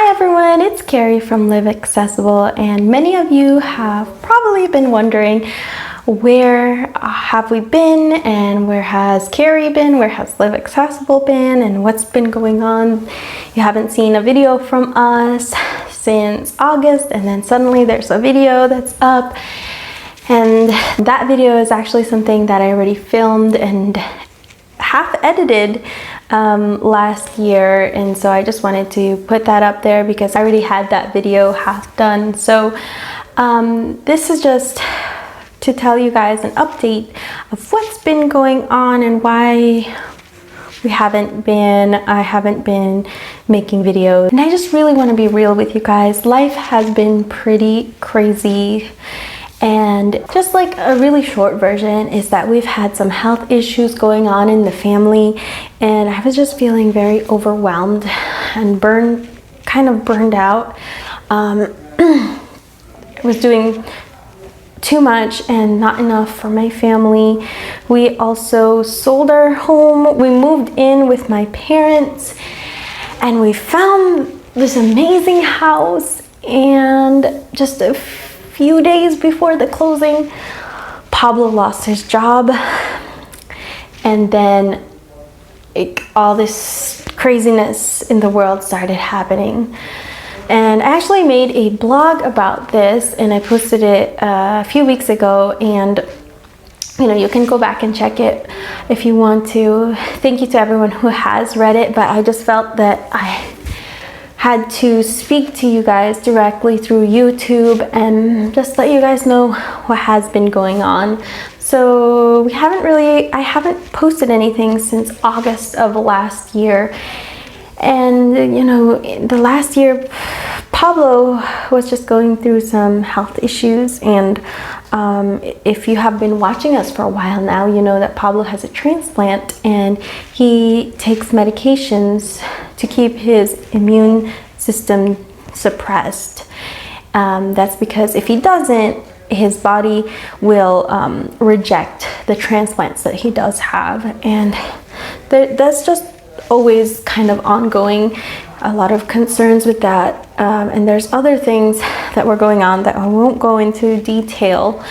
Hi everyone, it's Carrie from Live Accessible, and many of you have probably been wondering where have we been and where has Carrie been, where has Live Accessible been, and what's been going on. You haven't seen a video from us since August, and then suddenly there's a video that's up, and that video is actually something that I already filmed and half edited last year, and so I just wanted to put that up there because I already had that video half done. So this is just to tell you guys an update of what's been going on and why I haven't been making videos. And I just really want to be real with you guys. Life has been pretty crazy. And just like a really short version is that we've had some health issues going on in the family, and I was just feeling very overwhelmed and kind of burned out. I was doing too much and not enough for my family. We also sold our home. We moved in with my parents and we found this amazing house, and just a few days before the closing, Pablo lost his job, and then all this craziness in the world started happening. And I actually made a blog about this, and I posted it a few weeks ago, and you can go back and check it if you want to. Thank you to everyone who has read it, but I just felt that I had to speak to you guys directly through YouTube and just let you guys know what has been going on. So I haven't posted anything since August of last year. And the last year, Pablo was just going through some health issues, and if you have been watching us for a while now, you know that Pablo has a transplant and he takes medications to keep his immune system suppressed. That's because if he doesn't, his body will reject the transplants that he does have, and that's just always kind of ongoing. A lot of concerns with that, and there's other things that were going on that I won't go into detail,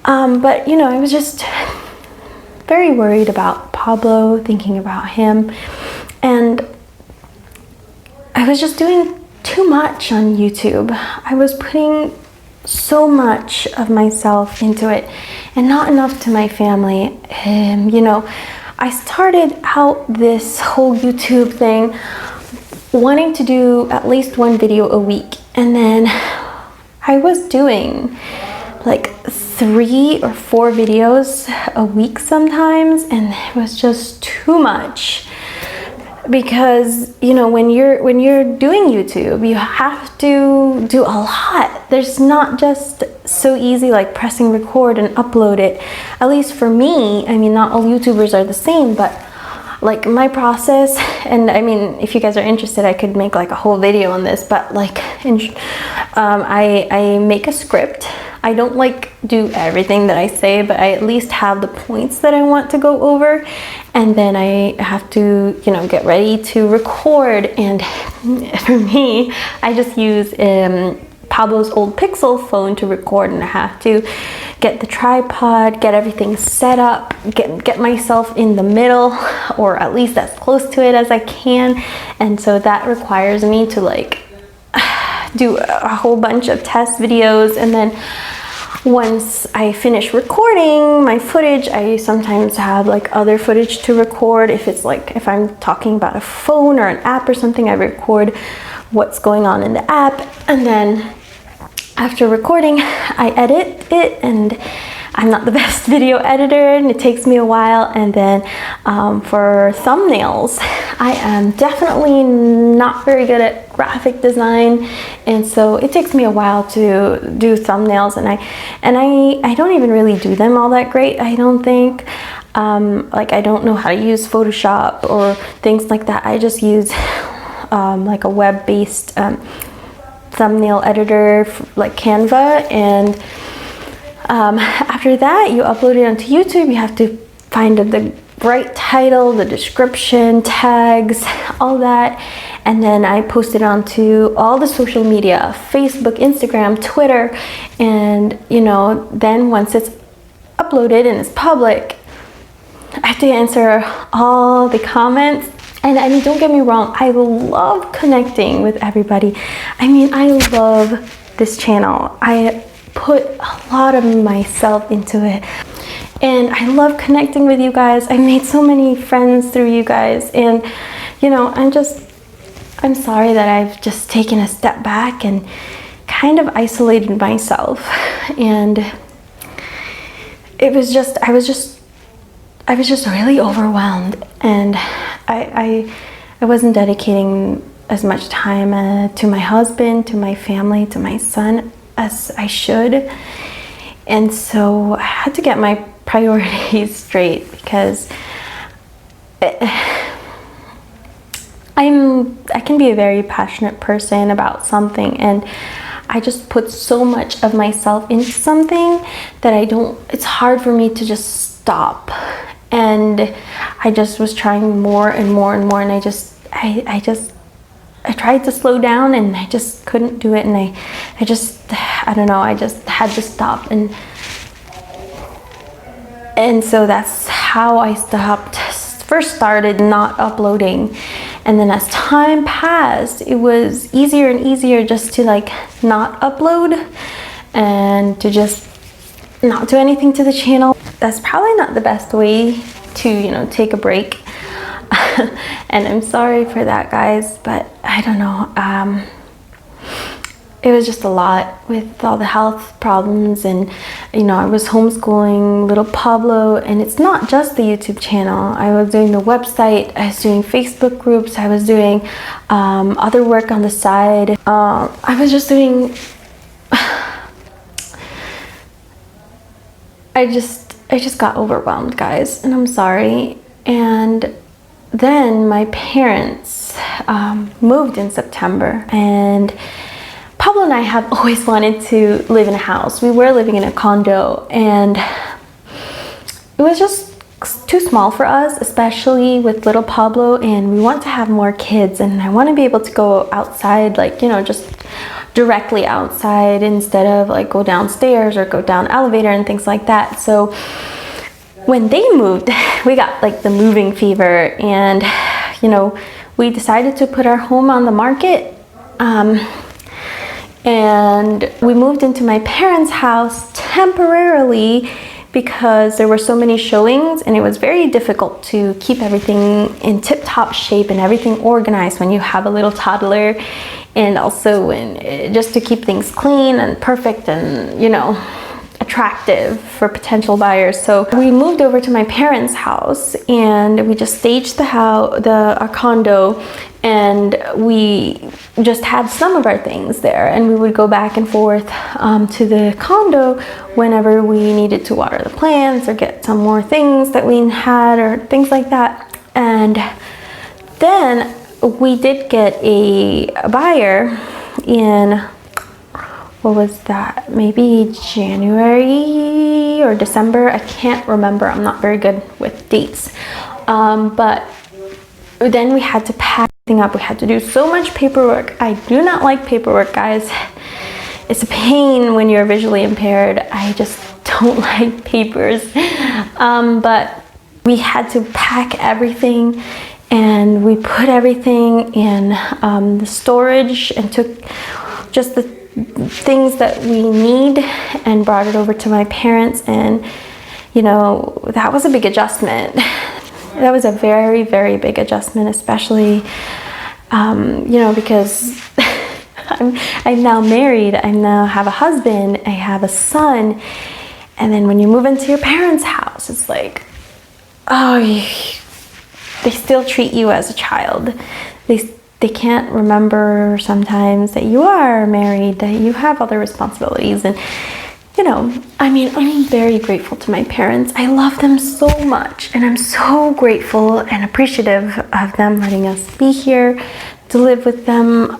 but I was just very worried about Pablo, thinking about him, and I was just doing too much on YouTube. I was putting so much of myself into it and not enough to my family. I started out this whole YouTube thing wanting to do at least one video a week, and then I was doing like 3 or 4 videos a week sometimes, and it was just too much. Because when you're doing YouTube, you have to do a lot. There's not just so easy like pressing record and upload it. At least for me, not all YouTubers are the same, but like my process, and if you guys are interested, I could make like a whole video on this, but I make a script. I don't do everything that I say, but I at least have the points that I want to go over, and then I have to get ready to record. And for me, I just use Pablo's old Pixel phone to record, and I have to get the tripod, get everything set up, get myself in the middle, or at least as close to it as I can. And so that requires me to do a whole bunch of test videos, and then once I finish recording my footage, I sometimes have other footage to record. If I'm talking about a phone or an app or something, I record what's going on in the app, and then after recording, I edit it, and I'm not the best video editor, and it takes me a while. And then for thumbnails, I am definitely not very good at graphic design, and so it takes me a while to do thumbnails, and I don't even really do them all that great, I don't think. I don't know how to use Photoshop or things like that. I just use a web-based thumbnail editor like Canva, and after that you upload it onto YouTube. You have to find the bright title, the description, tags, all that. And then I post it onto all the social media, Facebook, Instagram, Twitter. And then once it's uploaded and it's public, I have to answer all the comments. And I mean, don't get me wrong, I love connecting with everybody. I mean, I love this channel. I put a lot of myself into it. And I love connecting with you guys. I made so many friends through you guys. And, I'm sorry that I've just taken a step back and kind of isolated myself. And I was just really overwhelmed. And I wasn't dedicating as much time to my husband, to my family, to my son as I should. And so I had to get my priorities straight, because I can be a very passionate person about something, and I just put so much of myself into something that it's hard for me to just stop. And I just was trying more and more and more, and I tried to slow down, and I just couldn't do it. And I just had to stop. And so that's how I first started not uploading. And then as time passed, it was easier and easier just to not upload and to just not do anything to the channel. That's probably not the best way to, take a break. And I'm sorry for that, guys, but I don't know. It was just a lot with all the health problems, and I was homeschooling little Pablo, and it's not just the YouTube channel. I was doing the website, I was doing Facebook groups, I was doing other work on the side. I was just doing I just got overwhelmed, guys, and I'm sorry. And then my parents moved in September, and Pablo and I have always wanted to live in a house. We were living in a condo, and it was just too small for us, especially with little Pablo, and we want to have more kids, and I want to be able to go outside, just directly outside instead of go downstairs or go down elevator and things like that. So when they moved, we got the moving fever, and we decided to put our home on the market. And we moved into my parents' house temporarily because there were so many showings, and it was very difficult to keep everything in tip-top shape and everything organized when you have a little toddler, and also just to keep things clean and perfect and attractive for potential buyers. So we moved over to my parents' house, and we just staged our condo, and we just had some of our things there, and we would go back and forth to the condo whenever we needed to water the plants or get some more things that we had or things like that. And then we did get a buyer in, what was that, maybe January or December, I can't remember, I'm not very good with dates, but then we had to pack everything up. We had to do so much paperwork. I do not like paperwork, guys. It's a pain when you're visually impaired. I just don't like papers. But we had to pack everything, and we put everything in the storage and took just the things that we need and brought it over to my parents. And that was a big adjustment. That was a very, very big adjustment, especially because I'm now married, I now have a husband, I have a son, and then when you move into your parents' house, it's they still treat you as a child. They can't remember sometimes that you are married, that you have other responsibilities. And I'm very grateful to my parents. I love them so much, and I'm so grateful and appreciative of them letting us be here to live with them.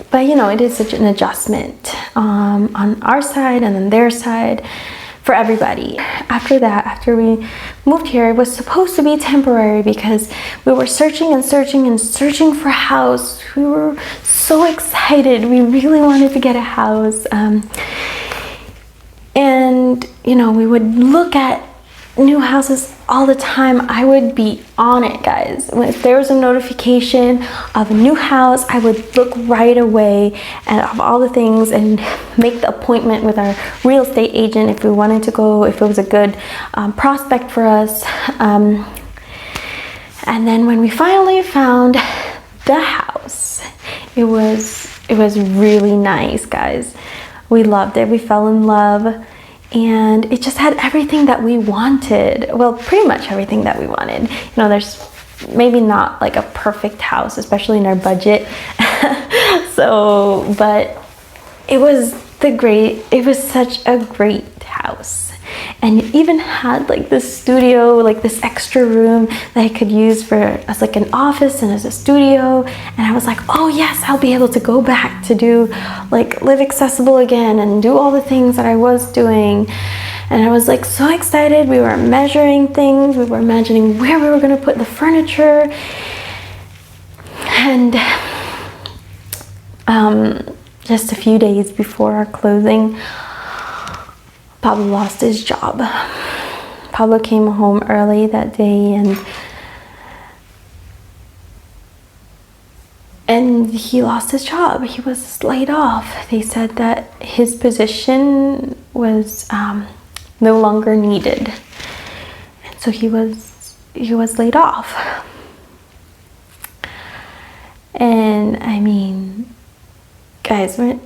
But it is such an adjustment on our side and on their side for everybody. After that, after we moved here, it was supposed to be temporary because we were searching and searching and searching for a house. We were so excited. We really wanted to get a house. And, you know, we would look at new houses all the time. I would be on it, guys. If there was a notification of a new house, I would look right away at of all the things and make the appointment with our real estate agent if we wanted to go, if it was a good prospect for us. And then when we finally found the house, it was really nice, guys. We loved it. We fell in love. And it just had everything that we wanted. Well, pretty much everything that we wanted. You know, there's maybe not like a perfect house, especially in our budget. So, but it was such a great house. And it even had like this studio, like this extra room that I could use for as like an office and as a studio. And I was like, oh yes, I'll be able to go back to do like Live Accessible again and do all the things that I was doing. And I was like so excited. We were measuring things. We were imagining where we were going to put the furniture. And just a few days before our closing, Pablo lost his job. Pablo came home early that day and he lost his job. He was laid off. They said that his position was no longer needed. And so he was laid off. And I mean, guys, it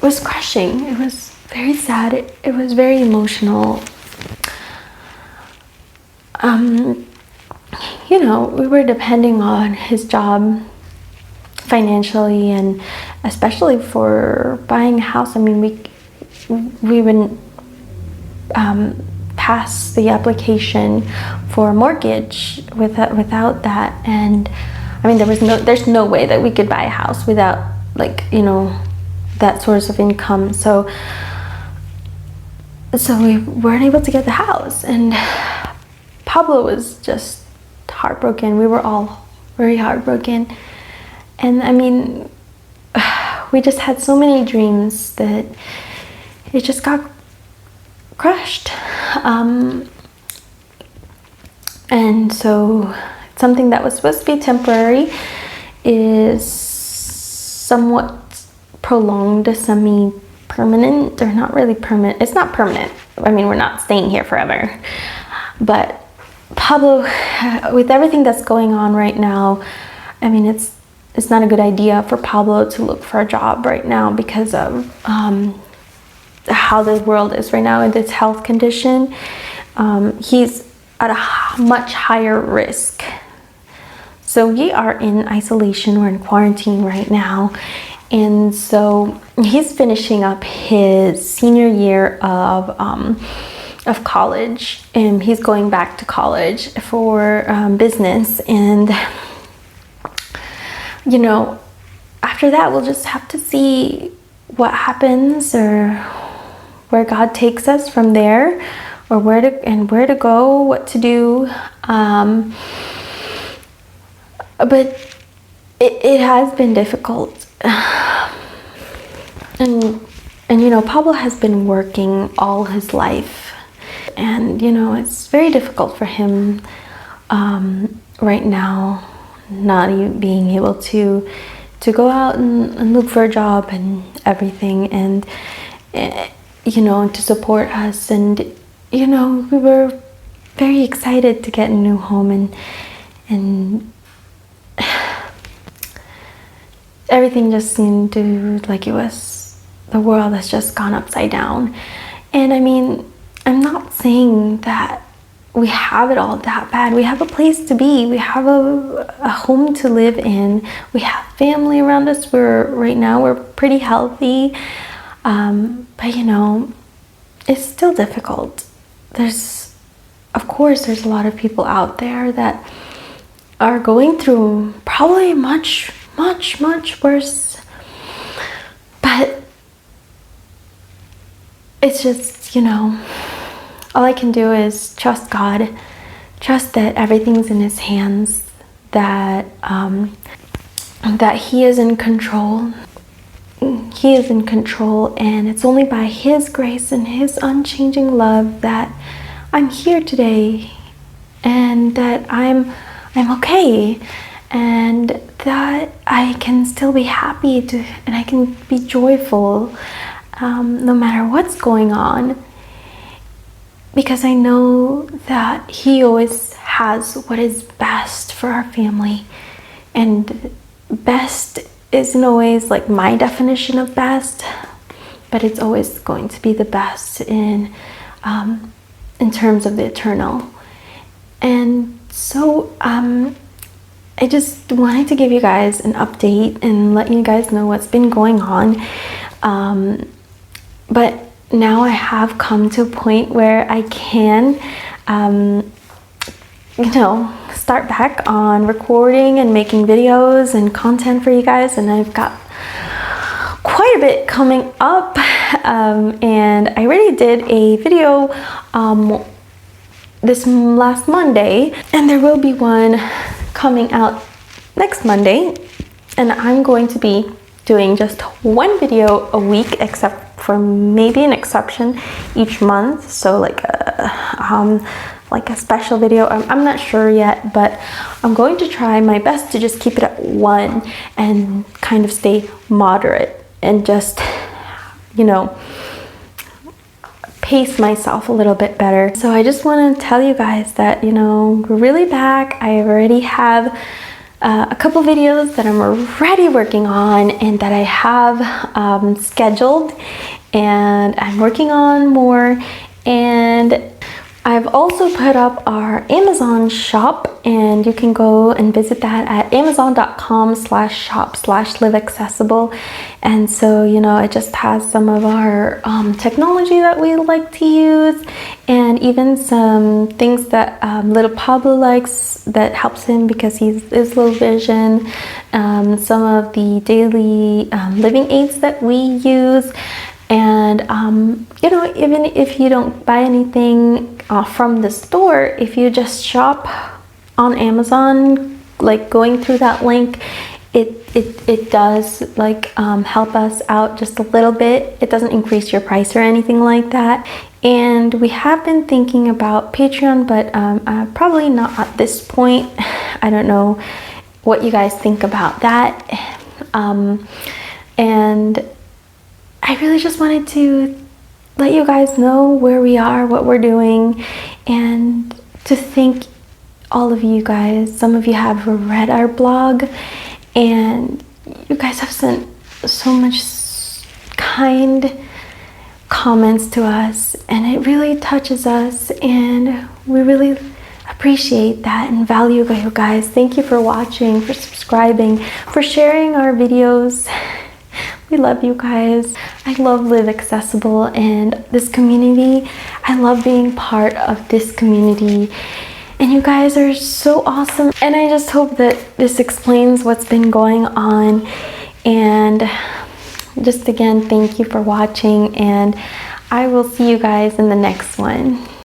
was crushing. It was very sad. It was very emotional. You know, we were depending on his job financially and especially for buying a house. I mean, we went past the application for a mortgage without that. And I mean, there's no way that we could buy a house without, like, you know, that source of income. So we weren't able to get the house, and Pablo was just heartbroken. We were all very heartbroken. And I mean, we just had so many dreams that it just got crushed. And so something that was supposed to be temporary is somewhat prolonged, semi-permanent, or not really permanent. It's not permanent. I mean, we're not staying here forever. But Pablo, with everything that's going on right now, I mean, it's not a good idea for Pablo to look for a job right now because of how the world is right now and his health condition. He's at a much higher risk. So we are in isolation, we're in quarantine right now. And so he's finishing up his senior year of college, and he's going back to college for business. And you know, after that, we'll just have to see what happens or where God takes us from there, or where to go, what to do. But it has been difficult. And you know, Pablo has been working all his life, and you know, it's very difficult for him right now, not even being able to go out and look for a job and everything, and you know, to support us. And you know, we were very excited to get a new home, and everything just seemed to, like, it was, the world has just gone upside down. And I mean, I'm not saying that we have it all that bad. We have a place to be. We have a home to live in. We have family around us. Right now we're pretty healthy. But you know, it's still difficult. Of course, there's a lot of people out there that are going through probably much worse. But it's just, all I can do is trust God, trust that everything's in His hands, that He is in control. He is in control, and it's only by His grace and His unchanging love that I'm here today, and that I'm okay, and that I can still be happy and I can be joyful no matter what's going on, because I know that He always has what is best for our family. And best isn't always like my definition of best, but it's always going to be the best in terms of the eternal. And so I just wanted to give you guys an update and let you guys know what's been going on. But now I have come to a point where I can start back on recording and making videos and content for you guys, and I've got quite a bit coming up, and I already did a video this last Monday, and there will be one coming out next Monday, and I'm going to be doing just one video a week, except for maybe an exception each month, so like a special video. I'm not sure yet, but I'm going to try my best to just keep it at one and kind of stay moderate and just, pace myself a little bit better. So I just want to tell you guys that, we're really back. I already have a couple videos that I'm already working on and that I have scheduled, and I'm working on more. And I've also put up our Amazon shop, and you can go and visit that at amazon.com/shop/liveaccessible. And so, it just has some of our technology that we like to use, and even some things that little Pablo likes that helps him because he is low vision, some of the daily living aids that we use. And even if you don't buy anything from the store, if you just shop on Amazon, like going through that link, it does help us out just a little bit. It doesn't increase your price or anything like that. And we have been thinking about Patreon, but probably not at this point. I don't know what you guys think about that. And I really just wanted to let you guys know where we are, what we're doing, and to thank all of you guys. Some of you have read our blog, and you guys have sent so much kind comments to us, and it really touches us, and we really appreciate that and value you guys. Thank you for watching, for subscribing, for sharing our videos. We love you guys. I love Live Accessible and this community. I love being part of this community. And you guys are so awesome. And I just hope that this explains what's been going on. And just again, thank you for watching. And I will see you guys in the next one.